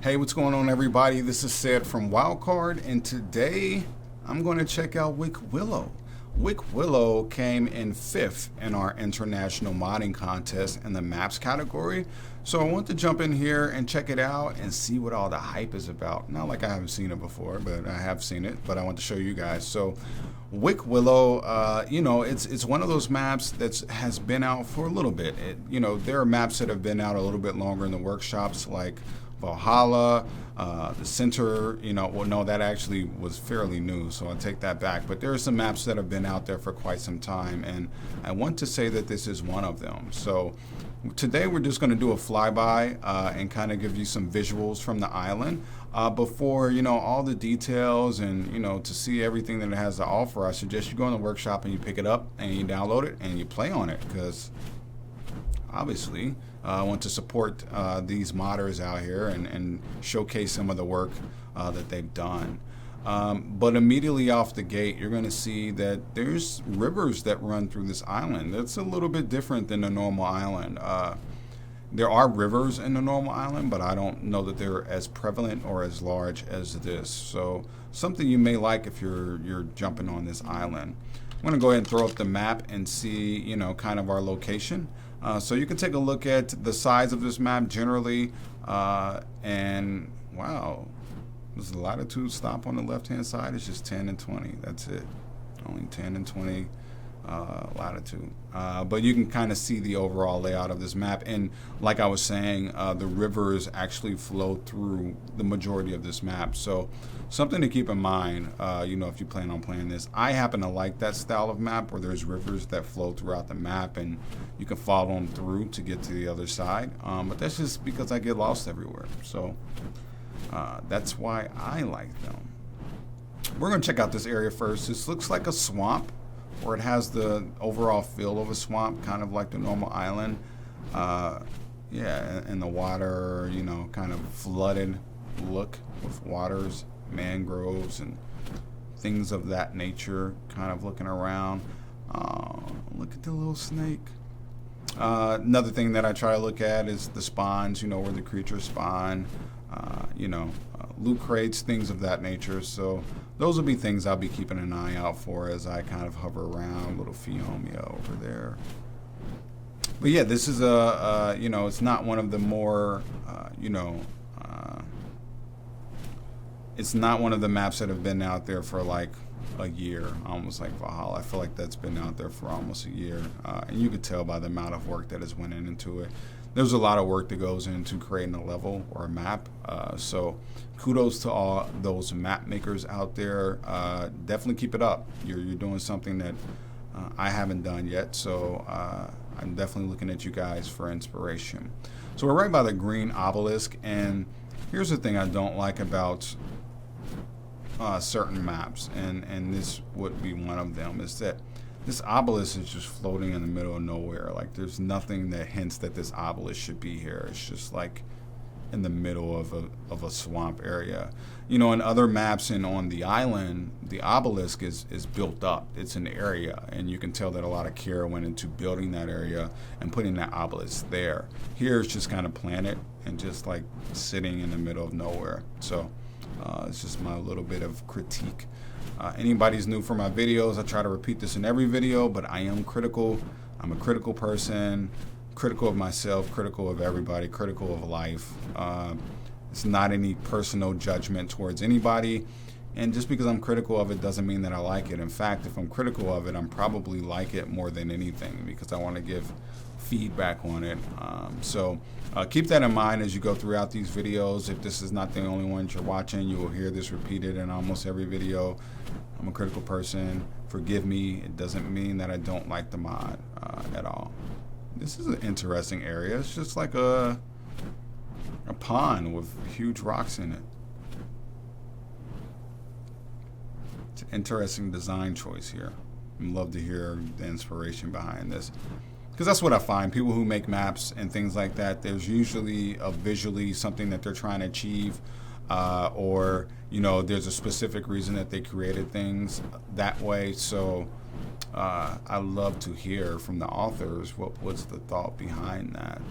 Hey, what's going on, everybody? This is Ced from Wildcard, and today I'm going to check out Wick Willow. Wick Willow came in 5th in our international modding contest in the maps category. So I want to jump in here and check it out and see what all the hype is about. Not like I haven't seen it before, but I have seen it, but I want to show you guys. So Wick Willow, it's one of those maps that has been out for a little bit. There are maps that have been out a little bit longer in the workshops, like Valhalla, the center, no, that actually was fairly new, so I'll take that back. But there are some maps that have been out there for quite some time, and I want to say that this is one of them. So today we're just going to do a flyby and kind of give you some visuals from the island before, all the details and, to see everything that it has to offer. I suggest you go in the workshop and you pick it up and you download it and you play on it, because obviously I want to support these modders out here and showcase some of the work that they've done. But immediately off the gate, you're going to see that there's rivers that run through this island. It's a little bit different than the normal island. There are rivers in the normal island, but I don't know that they're as prevalent or as large as this. So something you may like if you're jumping on this island. I'm going to go ahead and throw up the map and see, kind of our location. So you can take a look at the size of this map generally, and wow, does the latitude stop on the left-hand side? It's just 10 and 20. That's it. Only 10 and 20 latitude. But you can kind of see the overall layout of this map. And like I was saying, the rivers actually flow through the majority of this map. So something to keep in mind, if you plan on playing this. I happen to like that style of map where there's rivers that flow throughout the map and you can follow them through to get to the other side. But that's just because I get lost everywhere. So that's why I like them. We're going to check out this area first. This looks like a swamp, or it has the overall feel of a swamp, kind of like the normal island. And the water, kind of flooded look with waters, mangroves, and things of that nature, kind of looking around. Look at the little snake. Another thing that I try to look at is the spawns, where the creatures spawn, loot crates, things of that nature. So those will be things I'll be keeping an eye out for as I kind of hover around. Little Phiomia over there. But yeah, this is it's not one of the more, it's not one of the maps that have been out there for like a year, almost like Valhalla. I feel like that's been out there for almost a year. And you could tell by the amount of work that has went into it. There's a lot of work that goes into creating a level or a map. So kudos to all those map makers out there. Definitely keep it up. You're doing something that I haven't done yet. So I'm definitely looking at you guys for inspiration. So we're right by the green obelisk. And here's the thing I don't like about certain maps. And this would be one of them, is that this obelisk is just floating in the middle of nowhere. Like, there's nothing that hints that this obelisk should be here. It's just like in the middle of a swamp area. In other maps and on the island, the obelisk is built up. It's an area, and you can tell that a lot of care went into building that area and putting that obelisk there. Here it's just kind of planted and just like sitting in the middle of nowhere. So it's just my little bit of critique. Anybody's new for my videos, I try to repeat this in every video, but I am critical. I'm a critical person, critical of myself, critical of everybody, critical of life. It's not any personal judgment towards anybody. And just because I'm critical of it doesn't mean that I like it. In fact, if I'm critical of it, I'm probably like it more than anything, because I want to give feedback on it. So keep that in mind as you go throughout these videos. If this is not the only ones you're watching, you will hear this repeated in almost every video. I'm a critical person. Forgive me. It doesn't mean that I don't like the mod at all. This is an interesting area. It's just like a pond with huge rocks in it. It's an interesting design choice here. I'd love to hear the inspiration behind this, because that's what I find. People who make maps and things like that, there's usually visually something that they're trying to achieve, or there's a specific reason that they created things that way. So I love to hear from the authors what was the thought behind that.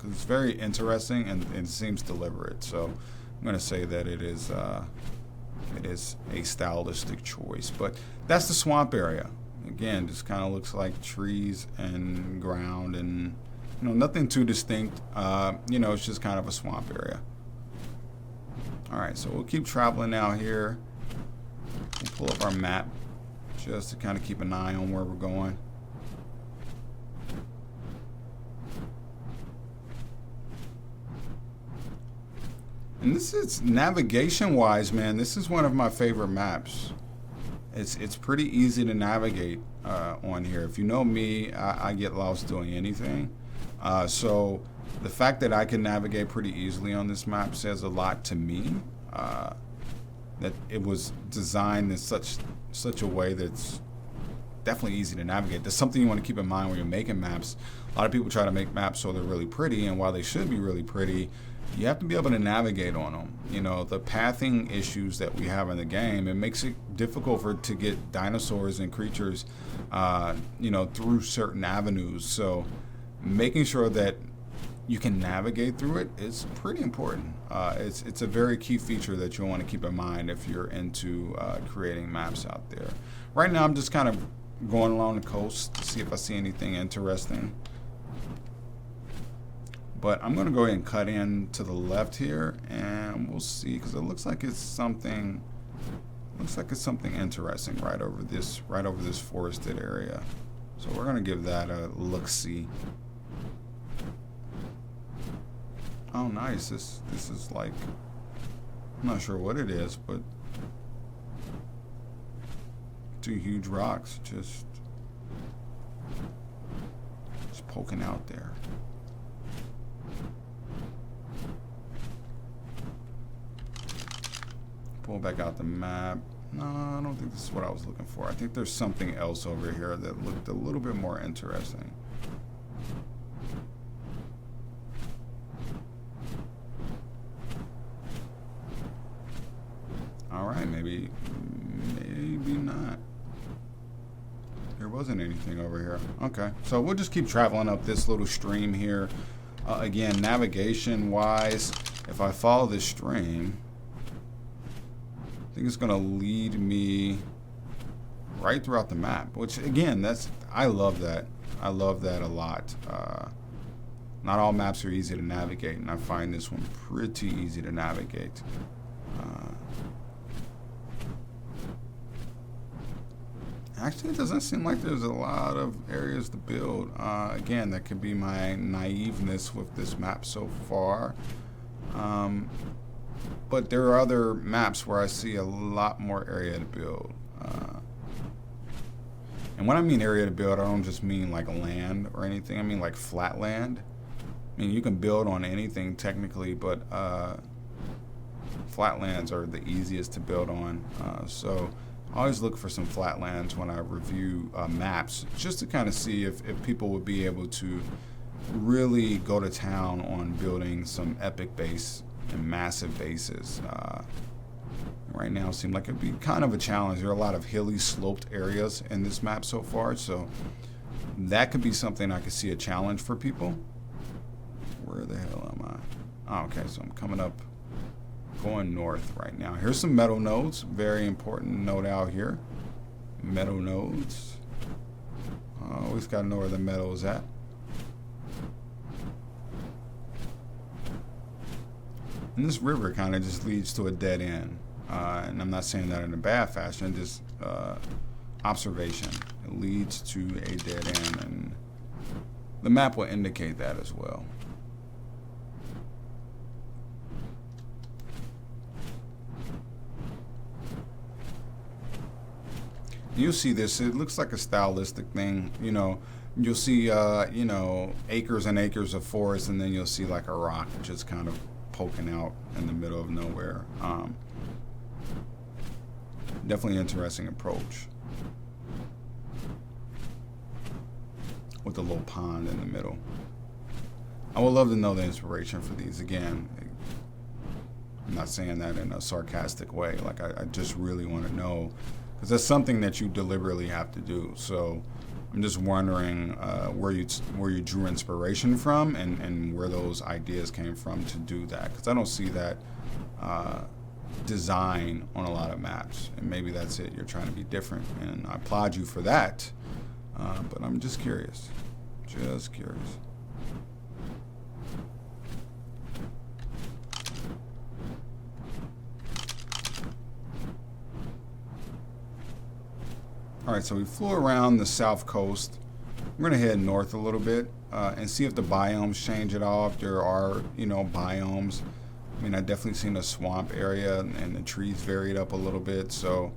because it's very interesting and it seems deliberate. So I'm going to say that it is a stylistic choice. But that's the swamp area. Again, just kind of looks like trees and ground, and nothing too distinct. It's just kind of a swamp area. All right, so we'll keep traveling out here. We'll pull up our map just to kind of keep an eye on where we're going. And this is navigation-wise, man. This is one of my favorite maps. It's pretty easy to navigate on here. If you know me, I get lost doing anything. So the fact that I can navigate pretty easily on this map says a lot to me. That it was designed in such a way that's definitely easy to navigate. That's something you want to keep in mind when you're making maps. A lot of people try to make maps so they're really pretty, and while they should be really pretty, you have to be able to navigate on them. The pathing issues that we have in the game, it makes it difficult to get dinosaurs and creatures, through certain avenues. So making sure that you can navigate through it is pretty important. It's a very key feature that you'll want to keep in mind if you're into creating maps out there. Right now, I'm just kind of going along the coast to see if I see anything interesting. But I'm going to go ahead and cut in to the left here, and we'll see, because it looks like it's something. Looks like it's something interesting right over this forested area. So we're going to give that a look-see. Oh, nice. This is like, I'm not sure what it is, but two huge rocks just poking out there. Pull back out the map. No, I don't think this is what I was looking for. I think there's something else over here that looked a little bit more interesting. All right, maybe not. There wasn't anything over here. Okay, so we'll just keep traveling up this little stream here. Again, navigation-wise, if I follow this stream, I think it's going to lead me right throughout the map, which again, I love that. I love that a lot. Not all maps are easy to navigate, and I find this one pretty easy to navigate. Actually, it doesn't seem like there's a lot of areas to build. Again, that could be my naiveness with this map so far. But there are other maps where I see a lot more area to build. And when I mean area to build, I don't just mean like land or anything. I mean like flat land. I mean, you can build on anything technically, but flatlands are the easiest to build on. So I always look for some flatlands when I review maps, just to kind of see if people would be able to really go to town on building some epic base and massive bases. Right now, it seems like it'd be kind of a challenge. There are a lot of hilly, sloped areas in this map so far, so that could be something I could see a challenge for people. Where the hell am I? Oh, okay, so I'm coming up, going north right now. Here's some meadow nodes. Very important note out here. Meadow nodes. Always got to know where the meadow is at. And this river kind of just leads to a dead end. And I'm not saying that in a bad fashion, just observation. It leads to a dead end, and the map will indicate that as well. You'll see this, it looks like a stylistic thing, you'll see, acres and acres of forest, and then you'll see like a rock just kind of poking out in the middle of nowhere. Definitely interesting approach with a little pond in the middle. I would love to know the inspiration for these. Again, I'm not saying that in a sarcastic way. Like I just really want to know, because that's something that you deliberately have to do. So I'm just wondering where you drew inspiration from and where those ideas came from to do that, because I don't see that design on a lot of maps, and maybe that's it. You're trying to be different, and I applaud you for that. But I'm just curious. Just curious. All right, so we flew around the south coast. We're gonna head north a little bit and see if the biomes change at all. If there are, biomes. I mean, I definitely seen a swamp area and the trees varied up a little bit, so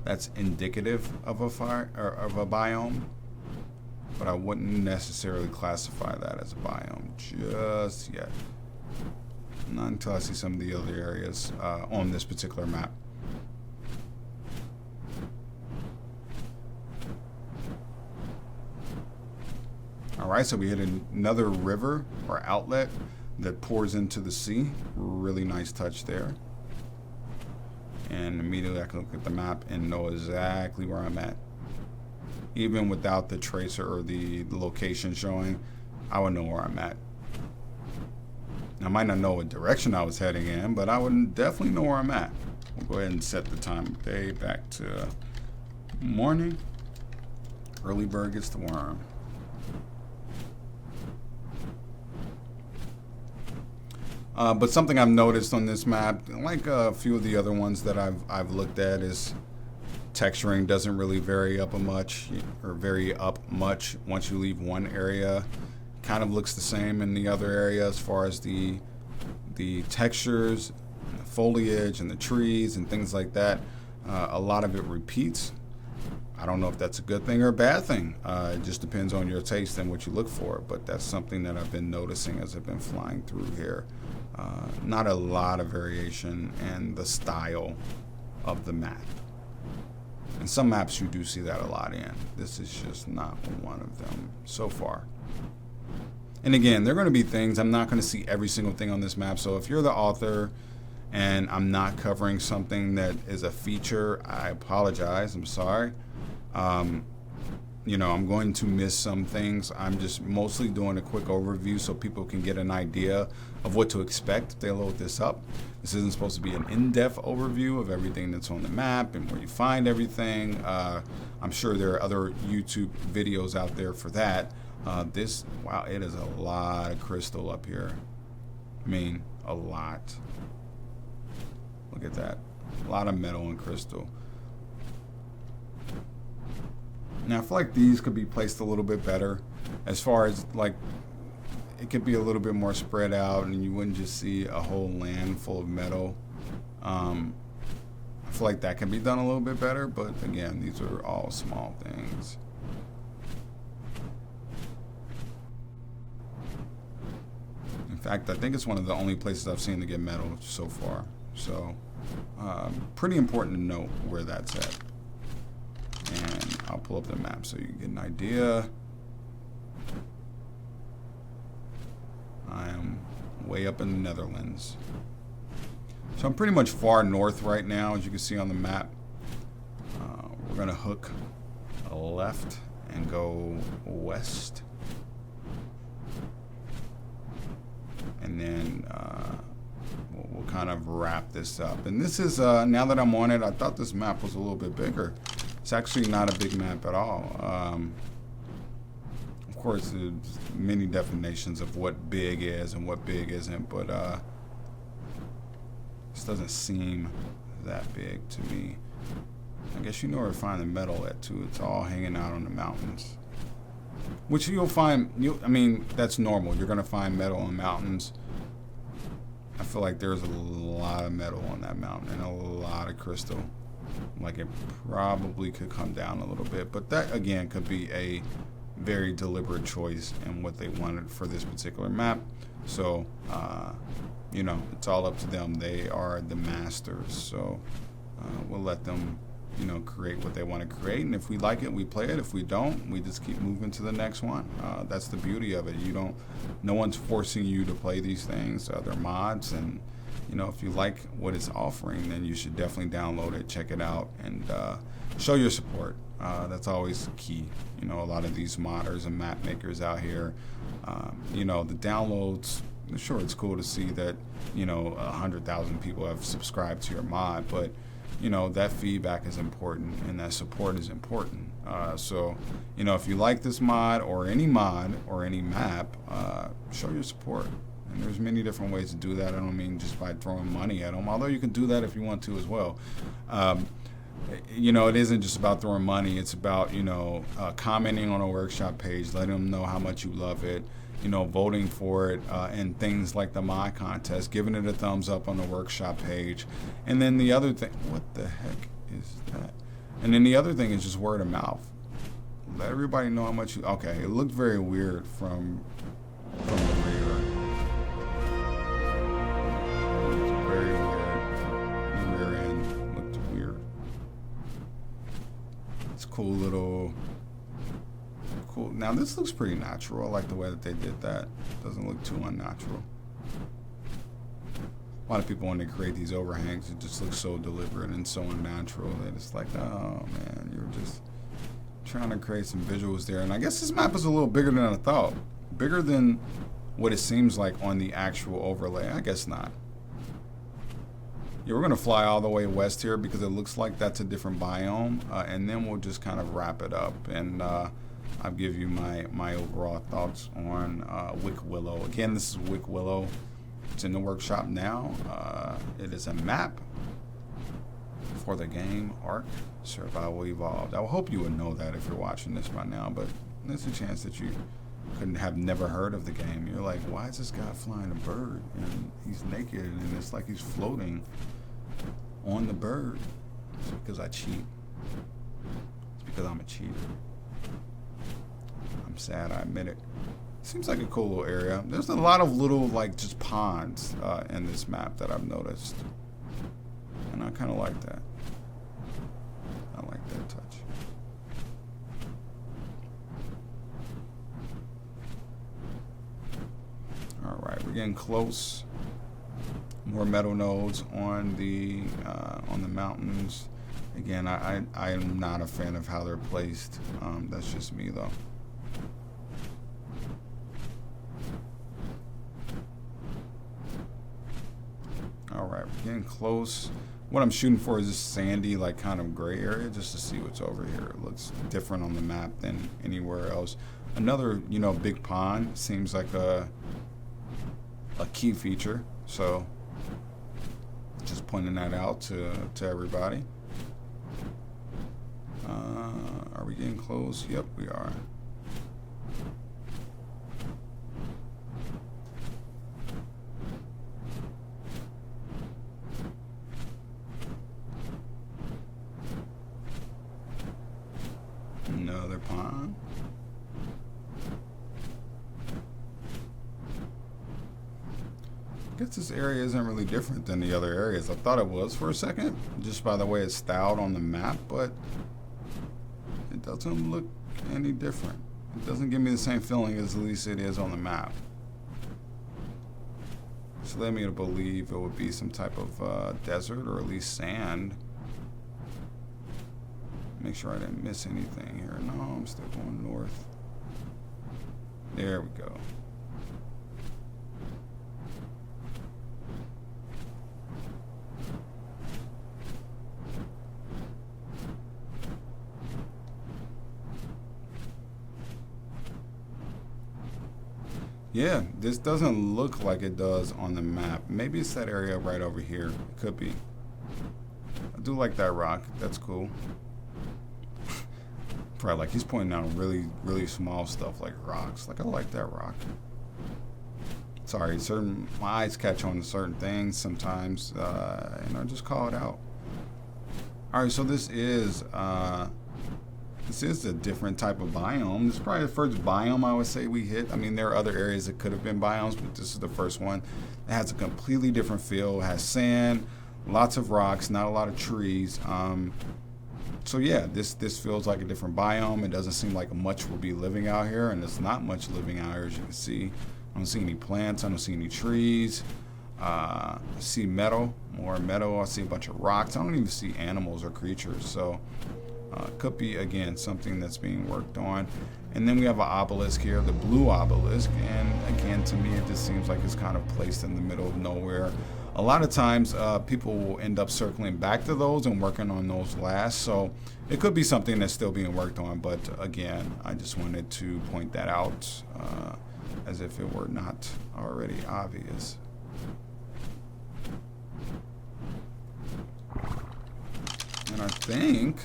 that's indicative of a fire or of a biome. But I wouldn't necessarily classify that as a biome just yet. Not until I see some of the other areas on this particular map. All right, so we hit another river or outlet that pours into the sea. Really nice touch there. And immediately I can look at the map and know exactly where I'm at. Even without the tracer or the location showing, I would know where I'm at. I might not know what direction I was heading in, but I would definitely know where I'm at. We'll go ahead and set the time of day back to morning. Early bird gets the worm. But something I've noticed on this map, like a few of the other ones that I've looked at, is texturing doesn't really vary up much once you leave one area. Kind of looks the same in the other area as far as the textures, the foliage, and the trees and things like that. A lot of it repeats. I don't know if that's a good thing or a bad thing. It just depends on your taste and what you look for. But that's something that I've been noticing as I've been flying through here. Not a lot of variation in the style of the map. And some maps you do see that a lot in. This is just not one of them so far. And again, there are going to be things, I'm not going to see every single thing on this map. So if you're the author and I'm not covering something that is a feature, I apologize. I'm sorry. I'm going to miss some things. I'm just mostly doing a quick overview so people can get an idea of what to expect if they load this up. This isn't supposed to be an in-depth overview of everything that's on the map and where you find everything. I'm sure there are other YouTube videos out there for that. Wow, it is a lot of crystal up here. I mean, a lot. Look at that. A lot of metal and crystal. Now, I feel like these could be placed a little bit better as far as, like, it could be a little bit more spread out and you wouldn't just see a whole land full of metal. I feel like that can be done a little bit better, but again, these are all small things. In fact, I think it's one of the only places I've seen to get metal so far. So, pretty important to know where that's at. And I'll pull up the map so you can get an idea. I am way up in the Netherlands. So I'm pretty much far north right now, as you can see on the map. We're going to hook left and go west. And then we'll kind of wrap this up. And this is, now that I'm on it, I thought this map was a little bit bigger. It's actually not a big map at all. Of course, there's many definitions of what big is and what big isn't, but this doesn't seem that big to me. I guess you know where to find the metal at too. It's all hanging out on the mountains, which you'll find. I mean, that's normal. You're gonna find metal on mountains. I feel like there's a lot of metal on that mountain and a lot of crystal. Like it probably could come down a little bit, but that again could be a very deliberate choice in what they wanted for this particular map. So, it's all up to them. They are the masters. So we'll let them, create what they want to create. And if we like it, we play it. If we don't, we just keep moving to the next one. That's the beauty of it. No one's forcing you to play these things. They're mods, and if you like what it's offering, then you should definitely download it, check it out, and show your support. That's always key. A lot of these modders and map makers out here, the downloads, sure, it's cool to see that, 100,000 people have subscribed to your mod, but, that feedback is important and that support is important. So, if you like this mod or any map, show your support. And there's many different ways to do that. I don't mean just by throwing money at them, although you can do that if you want to as well. It isn't just about throwing money. It's about, commenting on a workshop page, letting them know how much you love it, voting for it, and things like the mod contest, giving it a thumbs up on the workshop page. And then the other thing, what the heck is that? And then the other thing is just word of mouth. Let everybody know how much you, okay, it looked very weird from the rear. Very weird. The rear end looked weird. It's cool. Now this looks pretty natural. I like the way that they did that. Doesn't look too unnatural. A lot of people, when they create these overhangs, it just looks so deliberate and so unnatural that it's like, oh man, you're just trying to create some visuals there. And I guess this map is a little bigger than I thought. Bigger than what it seems like on the actual overlay. I guess not. Yeah, we're gonna fly all the way west here because it looks like that's a different biome, and then we'll just kind of wrap it up, and I'll give you my overall thoughts on Wick Willow. Again, this is Wick Willow. It's in the workshop now. It is a map for the game ARK Survival Evolved. I hope you would know that if you're watching this by now, but there's a chance that you couldn't have never heard of the game. You're like, why is this guy flying a bird and he's naked and it's like he's floating on the bird? It's because I cheat. It's because I'm a cheater. I'm sad, I admit it. Seems like a cool little area. There's a lot of little, like, just ponds in this map that I've noticed. And I kind of like that. I like that touch. All right, we're getting close. More metal nodes on the mountains. Again, I am not a fan of how they're placed. That's just me, though. All right, we're getting close. What I'm shooting for is this sandy, like, kind of gray area, just to see what's over here. It looks different on the map than anywhere else. Another, big pond seems like a key feature. So, just pointing that out to everybody. Are we getting close? Yep, we are. Another pond. I guess this area isn't really different than the other areas. I thought it was for a second, just by the way it's styled on the map, but it doesn't look any different. It doesn't give me the same feeling as at least it is on the map. It's led me to believe it would be some type of desert or at least sand. Make sure I didn't miss anything here. No, I'm still going north. There we go. Yeah, this doesn't look like it does on the map. Maybe it's that area right over here. It could be. I do like that rock. That's cool. Probably like he's pointing out really, really small stuff like rocks. Like, I like that rock. Sorry, my eyes catch on to certain things sometimes, and I just call it out. All right, so this is a different type of biome. This is probably the first biome I would say we hit. I mean, there are other areas that could have been biomes, but this is the first one. It has a completely different feel. It has sand, lots of rocks, not a lot of trees. So yeah, this feels like a different biome. It doesn't seem like much will be living out here, and there's not much living out here, as you can see. I don't see any plants. I don't see any trees. I see metal, more metal. I see a bunch of rocks. I don't even see animals or creatures. So could be, again, something that's being worked on. And then we have an obelisk here, the blue obelisk. And again, to me, it just seems like it's kind of placed in the middle of nowhere. A lot of times people will end up circling back to those and working on those last. So it could be something that's still being worked on. But again, I just wanted to point that out as if it were not already obvious. And I think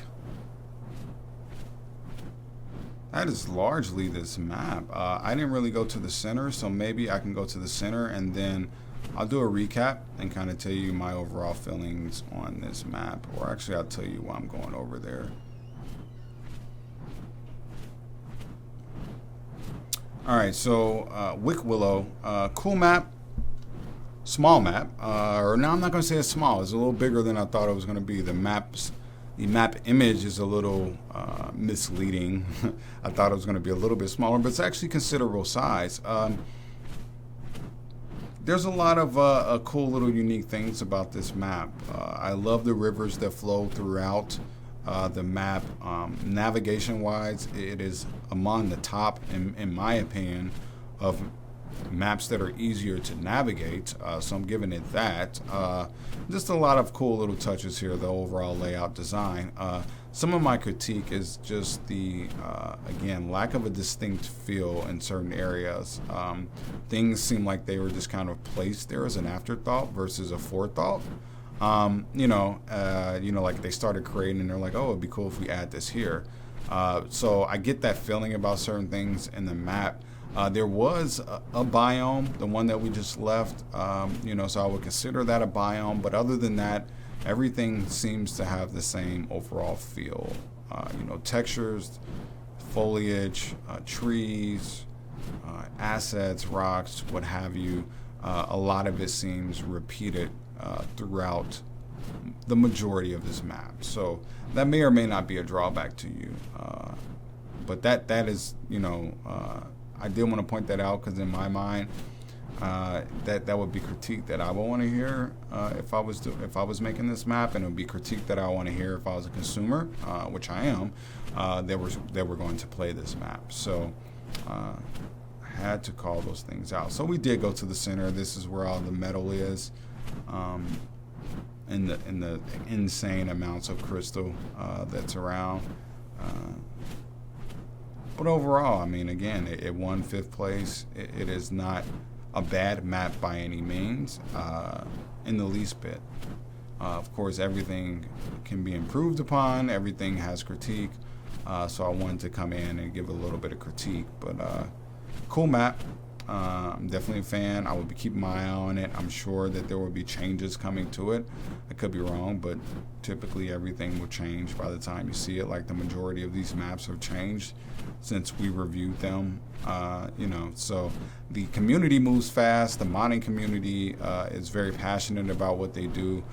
that is largely this map. I didn't really go to the center, so maybe I can go to the center and then I'll do a recap and kind of tell you my overall feelings on this map. Or actually, I'll tell you why I'm going over there. Alright, so Wick Willow, cool map, small map. Or no, I'm not going to say it's small. It's a little bigger than I thought it was going to be. The map image is a little misleading. I thought it was going to be a little bit smaller, but it's actually considerable size. There's a lot of cool little unique things about this map. I love the rivers that flow throughout the map. Navigation-wise, it is among the top, in my opinion, of maps that are easier to navigate. So I'm giving it that. Just a lot of cool little touches here, the overall layout design. Some of my critique is just the, again, lack of a distinct feel in certain areas. Things seem like they were just kind of placed there as an afterthought versus a forethought. Like they started creating and they're like, oh, it'd be cool if we add this here. So I get that feeling about certain things in the map. There was a biome, the one that we just left, so I would consider that a biome. But other than that, everything seems to have the same overall feel. Textures, foliage, trees, assets, rocks, what have you. A lot of it seems repeated throughout the majority of this map. So that may or may not be a drawback to you. But that is, I did want to point that out because in my mind, that would be critique that I would want to hear if I was making this map, and it would be critique that I want to hear if I was a consumer, which I am. That we're going to play this map. So I had to call those things out. So we did go to the center. This is where all the metal is, in the insane amounts of crystal that's around. But overall, I mean, again, it won 5th place. It is not a bad map by any means, in the least bit. Of course, everything can be improved upon. Everything has critique. So I wanted to come in and give a little bit of critique. But cool map. I'm definitely a fan. I will be keeping my eye on it. I'm sure that there will be changes coming to it. I could be wrong, but typically everything will change by the time you see it. Like the majority of these maps have changed since we reviewed them. So the community moves fast. The modding community is very passionate about what they do.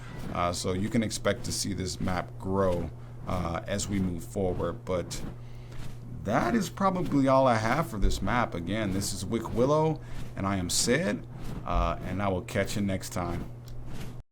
So you can expect to see this map grow as we move forward. But that is probably all I have for this map. Again, this is Wick Willow, and I am Ced, and I will catch you next time.